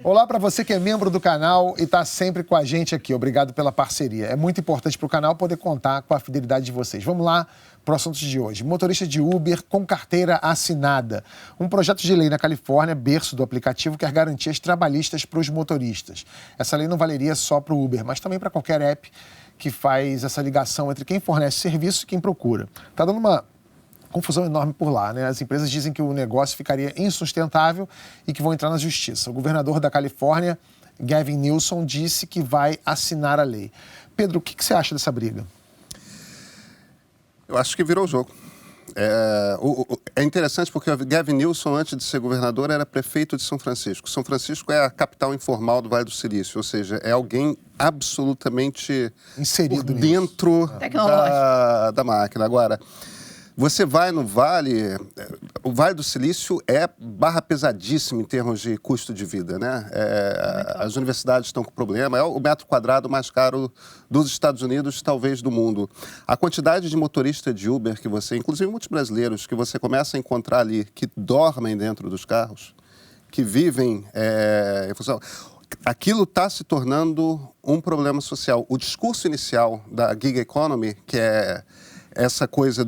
Olá para você que é membro do canal e está sempre com a gente aqui. Obrigado pela parceria. É muito importante para o canal poder contar com a fidelidade de vocês. Vamos lá para o assunto de hoje. Motorista de Uber com carteira assinada. Um projeto de lei na Califórnia, berço do aplicativo, quer garantias trabalhistas para os motoristas. Essa lei não valeria só para o Uber, mas também para qualquer app que faz essa ligação entre quem fornece serviço e quem procura. Está dando uma confusão enorme por lá, né? As empresas dizem que o negócio ficaria insustentável e que vão entrar na justiça. O governador da Califórnia, Gavin Newsom, disse que vai assinar a lei. Pedro, o que você acha dessa briga? Eu acho que virou o jogo. É interessante porque o Gavin Newsom, antes de ser governador, era prefeito de São Francisco. São Francisco é a capital informal do Vale do Silício, ou seja, é alguém absolutamente inserido dentro da máquina. Agora, você vai no Vale, o Vale do Silício é barra pesadíssima em termos de custo de vida, né? As universidades estão com problema, é o metro quadrado mais caro dos Estados Unidos, talvez do mundo. A quantidade de motorista de Uber que você, inclusive muitos brasileiros, que você começa a encontrar ali, que dormem dentro dos carros, que vivem em função... Aquilo está se tornando um problema social. O discurso inicial da gig economy, que é essa coisa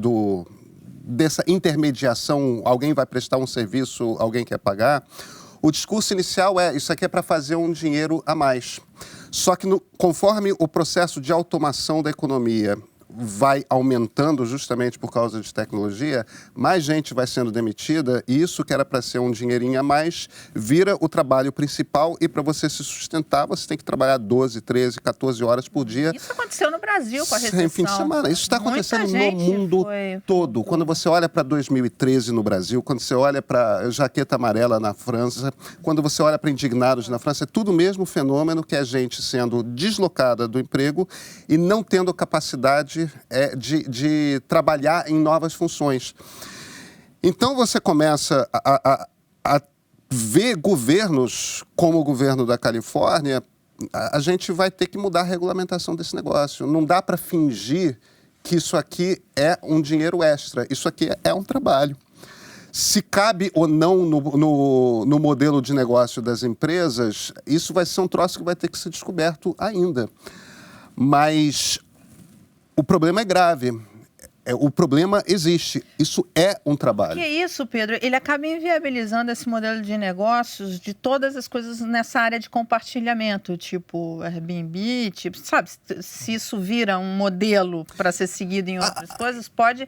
dessa intermediação, alguém vai prestar um serviço, alguém quer pagar. O discurso inicial isso aqui é para fazer um dinheiro a mais. Só que conforme o processo de automação da economia vai aumentando justamente por causa de tecnologia, mais gente vai sendo demitida e isso que era para ser um dinheirinho a mais, vira o trabalho principal e para você se sustentar, você tem que trabalhar 12, 13, 14 horas por dia. Isso aconteceu no Brasil com a recessão. Sem fim de semana. Isso está acontecendo no mundo todo. Quando você olha para 2013 no Brasil, quando você olha para Jaqueta Amarela na França, quando você olha para Indignados na França, é tudo o mesmo fenômeno que é gente sendo deslocada do emprego e não tendo capacidade de trabalhar em novas funções. Então você começa a ver governos como o governo da Califórnia, a gente vai ter que mudar a regulamentação desse negócio. Não dá para fingir que isso aqui é um dinheiro extra, isso aqui é um trabalho. Se cabe ou não no modelo de negócio das empresas, isso vai ser um troço que vai ter que ser descoberto ainda. Mas o problema é grave. O problema existe. Isso é um trabalho. Que é isso, Pedro? Ele acaba inviabilizando esse modelo de negócios de todas as coisas nessa área de compartilhamento, tipo Airbnb, tipo, sabe? Se isso vira um modelo para ser seguido em outras coisas, pode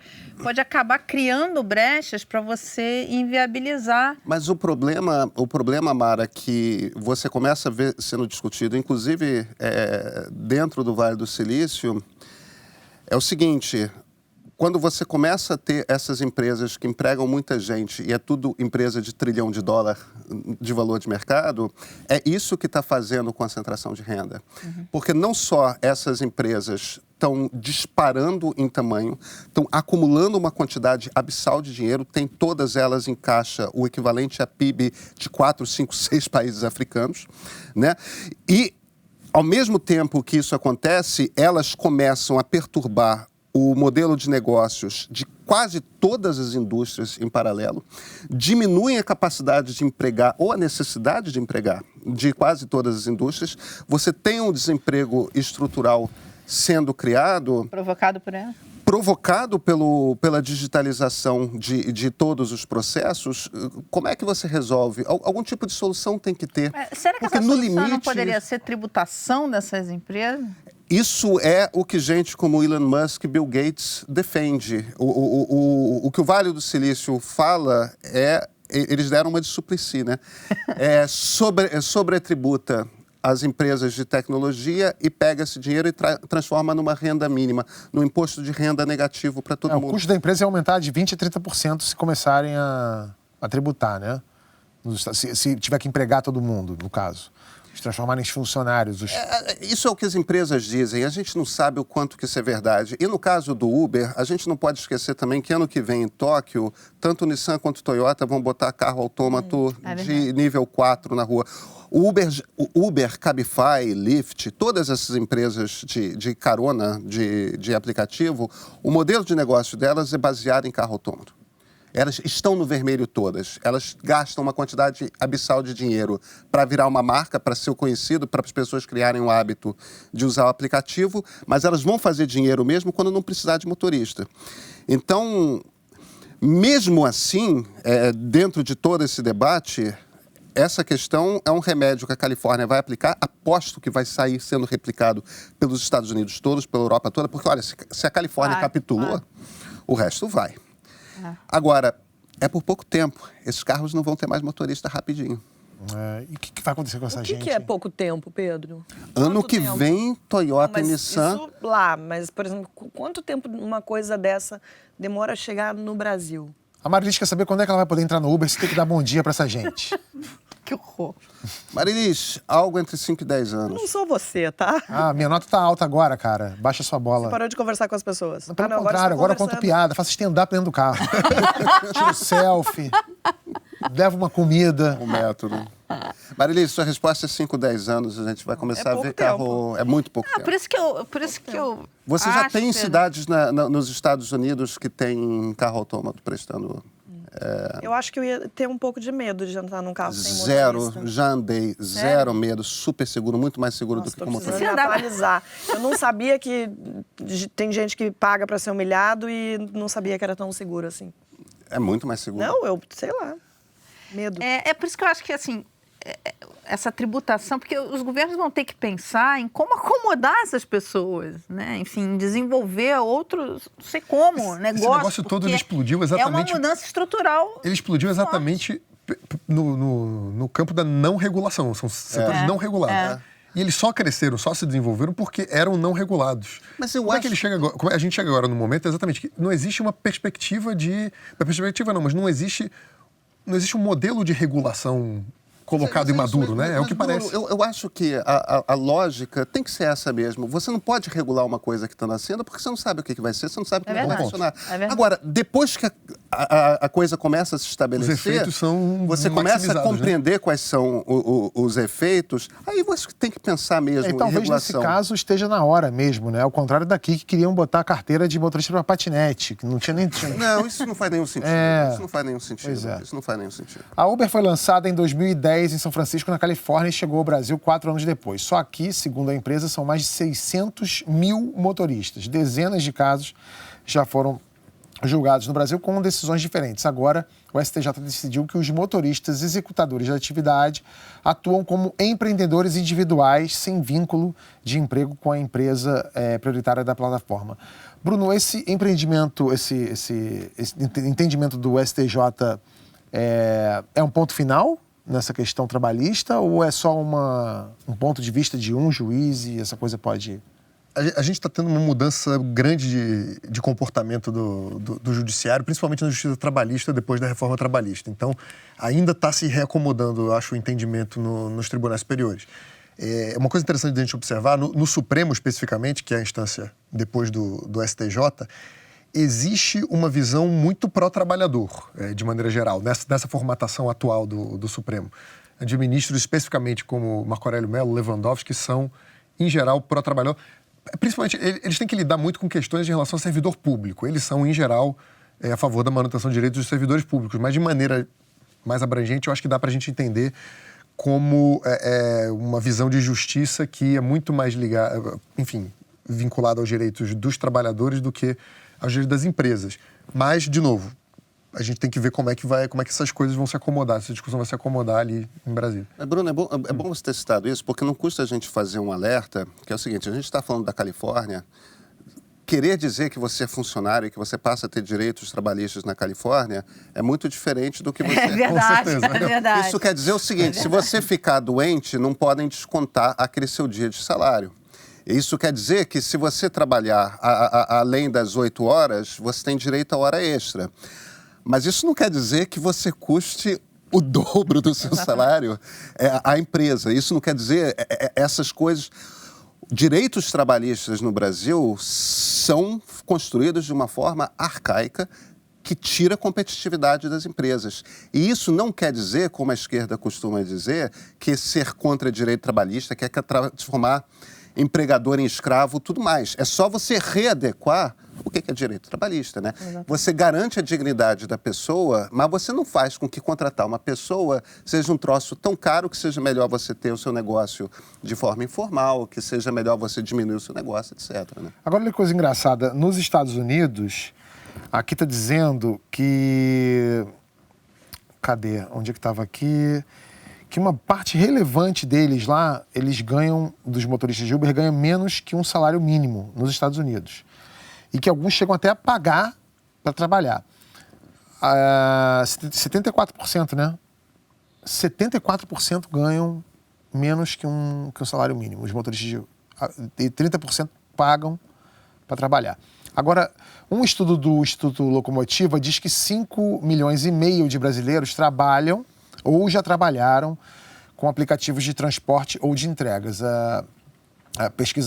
acabar criando brechas para você inviabilizar. Mas o problema, Mara, que você começa a ver sendo discutido, inclusive dentro do Vale do Silício, é o seguinte: quando você começa a ter essas empresas que empregam muita gente e é tudo empresa de $1 trilhão de valor de mercado, é isso que está fazendo concentração de renda. Uhum. Porque não só essas empresas estão disparando em tamanho, estão acumulando uma quantidade abissal de dinheiro, tem todas elas em caixa o equivalente a PIB de 4, 5, 6 países africanos, né? E, ao mesmo tempo que isso acontece, elas começam a perturbar o modelo de negócios de quase todas as indústrias em paralelo, diminuem a capacidade de empregar ou a necessidade de empregar de quase todas as indústrias. Você tem um desemprego estrutural sendo criado. Provocado por ela? Provocado pela digitalização de todos os processos. Como é que você resolve? Algum tipo de solução tem que ter. Será que essa solução não poderia ser tributação dessas empresas? Isso é o que gente como Elon Musk e Bill Gates defende. O que o Vale do Silício fala eles deram uma de Suplicy, né? Sobretributa as empresas de tecnologia e pega esse dinheiro e transforma numa renda mínima, num imposto de renda negativo para todo mundo. O custo da empresa é aumentar de 20% a 30% se começarem a tributar, né? Se tiver que empregar todo mundo, no caso. Se transformarem em funcionários. Isso é o que as empresas dizem. A gente não sabe o quanto que isso é verdade. E no caso do Uber, a gente não pode esquecer também que ano que vem em Tóquio, tanto o Nissan quanto o Toyota vão botar carro autômato de nível 4 na rua. O Uber, Cabify, Lyft, todas essas empresas de carona, de aplicativo, o modelo de negócio delas é baseado em carro autômato. elas estão no vermelho todas. Elas gastam uma quantidade abissal de dinheiro para virar uma marca, para ser conhecido, para as pessoas criarem o hábito de usar o aplicativo, mas elas vão fazer dinheiro mesmo quando não precisar de motorista. Então, mesmo assim, dentro de todo esse debate, essa questão é um remédio que a Califórnia vai aplicar. Aposto que vai sair sendo replicado pelos Estados Unidos todos, pela Europa toda, porque, olha, se a Califórnia capitulou, o resto vai. Agora, é por pouco tempo. Esses carros não vão ter mais motorista rapidinho. E o que vai acontecer com essa gente? O que é pouco tempo, Pedro? Ano que vem, Toyota e Nissan... Isso lá, mas, por exemplo, quanto tempo uma coisa dessa demora a chegar no Brasil? A Marilis quer saber quando é que ela vai poder entrar no Uber, você tem que dar bom dia pra essa gente. Que horror. Marilis, algo entre 5 e 10 anos. Não sou você, tá? Minha nota tá alta agora, cara. Baixa sua bola. Você parou de conversar com as pessoas. Pelo contrário, agora eu conto piada, faço stand-up dentro do carro. Tiro selfie, levo uma comida. O método. Marilis, sua resposta é 5, 10 anos, a gente vai começar a ver carro... É muito pouco tempo. Por isso que eu Você já tem cidades nos Estados Unidos que tem carro autômato prestando... Eu acho que eu ia ter um pouco de medo de entrar num carro sem motorista. Já andei, zero medo, super seguro, muito mais seguro do que com motorista. Eu atualizar. Eu não sabia que tem gente que paga para ser humilhado e não sabia que era tão seguro assim. É muito mais seguro. Não, eu sei lá. Medo. É por isso que eu acho que, assim, essa tributação, porque os governos vão ter que pensar em como acomodar essas pessoas, né? Enfim, desenvolver outros, não sei como, Esse negócio todo ele explodiu exatamente... É uma mudança estrutural. Ele explodiu exatamente no campo da não regulação, são setores não regulados. E eles só cresceram, só se desenvolveram porque eram não regulados. Mas eu acho... que ele chega agora, a gente chega agora no momento exatamente que não existe uma perspectiva de... mas não existe um modelo de regulação colocado e maduro, né? É o que parece. Eu acho que a lógica tem que ser essa mesmo. Você não pode regular uma coisa que está nascendo porque você não sabe o que vai ser, você não sabe como vai funcionar. Agora, depois que a coisa começa a se estabelecer, os efeitos são você começa a compreender quais são os efeitos, aí você tem que pensar mesmo em talvez regulação. Nesse caso esteja na hora mesmo, né? Ao contrário daqui que queriam botar a carteira de motorista para patinete, que não tinha nem... Não, isso não faz nenhum sentido. Isso não faz nenhum sentido. Isso não faz nenhum sentido. A Uber foi lançada em 2010 em São Francisco, na Califórnia, e chegou ao Brasil 4 anos depois. Só aqui, segundo a empresa, são mais de 600 mil motoristas. Dezenas de casos já foram julgados no Brasil com decisões diferentes. Agora, o STJ decidiu que os motoristas executadores da atividade atuam como empreendedores individuais sem vínculo de emprego com a empresa prioritária da plataforma. Bruno, esse empreendimento, esse entendimento do STJ é um ponto final nessa questão trabalhista ou é só um ponto de vista de um juiz e essa coisa pode... A gente está tendo uma mudança grande de comportamento do judiciário, principalmente na justiça trabalhista, depois da reforma trabalhista. Então, ainda está se reacomodando, eu acho, o entendimento nos tribunais superiores. Uma coisa interessante de a gente observar, no Supremo especificamente, que é a instância depois do STJ, existe uma visão muito pró-trabalhador, de maneira geral, nessa formatação atual do Supremo. De ministros especificamente como Marco Aurélio Mello, Lewandowski, que são, em geral, pró-trabalhador. Principalmente, eles têm que lidar muito com questões em relação ao servidor público. Eles são, em geral, a favor da manutenção de direitos dos servidores públicos, mas de maneira mais abrangente, eu acho que dá para a gente entender como uma visão de justiça que é muito mais ligada, enfim, vinculada aos direitos dos trabalhadores do que aos direitos das empresas. Mas, de novo, a gente tem que ver como é que essas coisas vão se acomodar, essa discussão vai se acomodar ali em Brasília. Bruno, é bom você ter citado isso, porque não custa a gente fazer um alerta, que é o seguinte, a gente está falando da Califórnia, querer dizer que você é funcionário e que você passa a ter direitos trabalhistas na Califórnia é muito diferente do que você... É verdade, é verdade. Isso quer dizer o seguinte, se você ficar doente, não podem descontar aquele seu dia de salário. Isso quer dizer que se você trabalhar além das 8 horas, você tem direito a hora extra. Mas isso não quer dizer que você custe o dobro do seu salário à empresa. Isso não quer dizer essas coisas. Direitos trabalhistas no Brasil são construídos de uma forma arcaica que tira a competitividade das empresas. E isso não quer dizer, como a esquerda costuma dizer, que ser contra direito trabalhista quer transformar empregador em escravo, tudo mais. É só você readequar o O que é direito trabalhista, né? Você garante a dignidade da pessoa, mas você não faz com que contratar uma pessoa seja um troço tão caro que seja melhor você ter o seu negócio de forma informal, que seja melhor você diminuir o seu negócio, etc. Né? Agora, olha que coisa engraçada. Nos Estados Unidos, aqui está dizendo que... Cadê? Onde é que estava aqui? Que uma parte relevante deles lá, eles ganham, dos motoristas de Uber, ganham menos que um salário mínimo nos Estados Unidos. E que alguns chegam até a pagar para trabalhar. 74%, né? 74% ganham menos que um salário mínimo. Os motoristas de... E 30% pagam para trabalhar. Agora, um estudo do Instituto Locomotiva diz que 5,5 milhões de brasileiros trabalham ou já trabalharam com aplicativos de transporte ou de entregas.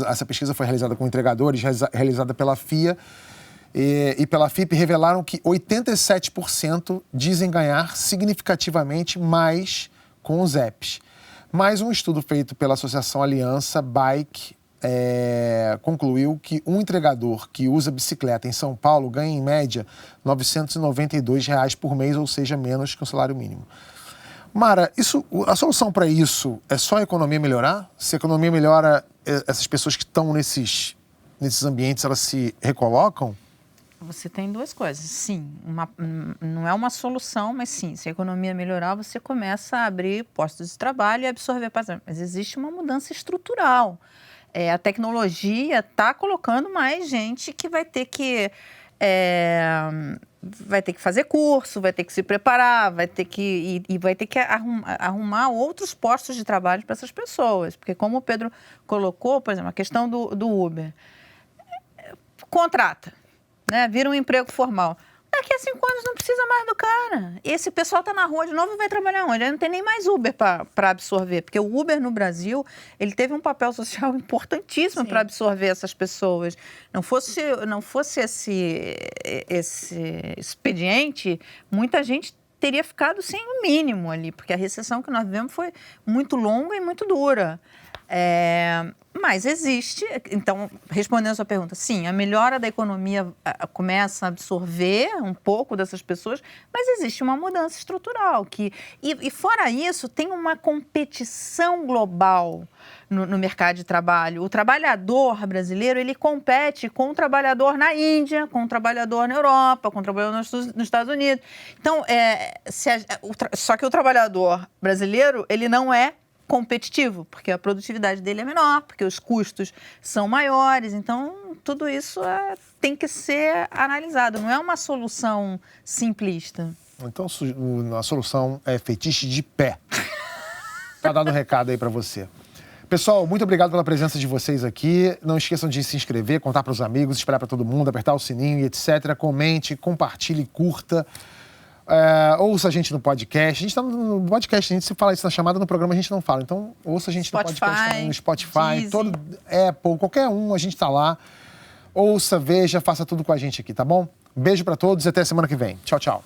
Essa pesquisa foi realizada com entregadores, realizada pela FIA e pela FIP, revelaram que 87% dizem ganhar significativamente mais com os apps. Mais um estudo feito pela Associação Aliança Bike concluiu que um entregador que usa bicicleta em São Paulo ganha, em média, R$ 992 por mês, ou seja, menos que o salário mínimo. Mara, a solução para isso é só a economia melhorar? Se a economia melhora, essas pessoas que estão nesses ambientes, elas se recolocam? Você tem duas coisas. Sim, não é uma solução, mas sim, se a economia melhorar, você começa a abrir postos de trabalho e absorver. Mas existe uma mudança estrutural. A tecnologia está colocando mais gente que vai ter que fazer curso, vai ter que se preparar, vai ter que arrumar outros postos de trabalho para essas pessoas. Porque como o Pedro colocou, por exemplo, a questão do Uber. Contrata, né? Vira um emprego formal. Daqui a 5 anos não precisa mais do cara. Esse pessoal está na rua de novo e vai trabalhar onde? Ele não tem nem mais Uber para absorver, porque o Uber no Brasil, ele teve um papel social importantíssimo para absorver essas pessoas. Não fosse esse expediente, muita gente teria ficado sem o mínimo ali, porque a recessão que nós vivemos foi muito longa e muito dura. Mas existe, então, respondendo a sua pergunta, sim, a melhora da economia começa a absorver um pouco dessas pessoas, mas existe uma mudança estrutural. E fora isso, tem uma competição global no mercado de trabalho. O trabalhador brasileiro, ele compete com o trabalhador na Índia, com o trabalhador na Europa, com o trabalhador nos Estados Unidos. Então, só que o trabalhador brasileiro, ele não é competitivo, porque a produtividade dele é menor, porque os custos são maiores. Então, tudo isso tem que ser analisado. Não é uma solução simplista. Então, a solução é fetiche de pé. Tá dado um recado aí para você. Pessoal, muito obrigado pela presença de vocês aqui. Não esqueçam de se inscrever, contar para os amigos, espalhar para todo mundo, apertar o sininho e etc. Comente, compartilhe, curta. Ouça a gente no podcast. A gente está no podcast, a gente se fala isso na chamada, no programa a gente não fala. Então, ouça a gente no podcast também, no Spotify, Apple, qualquer um, a gente está lá. Ouça, veja, faça tudo com a gente aqui, tá bom? Beijo para todos e até semana que vem. Tchau, tchau.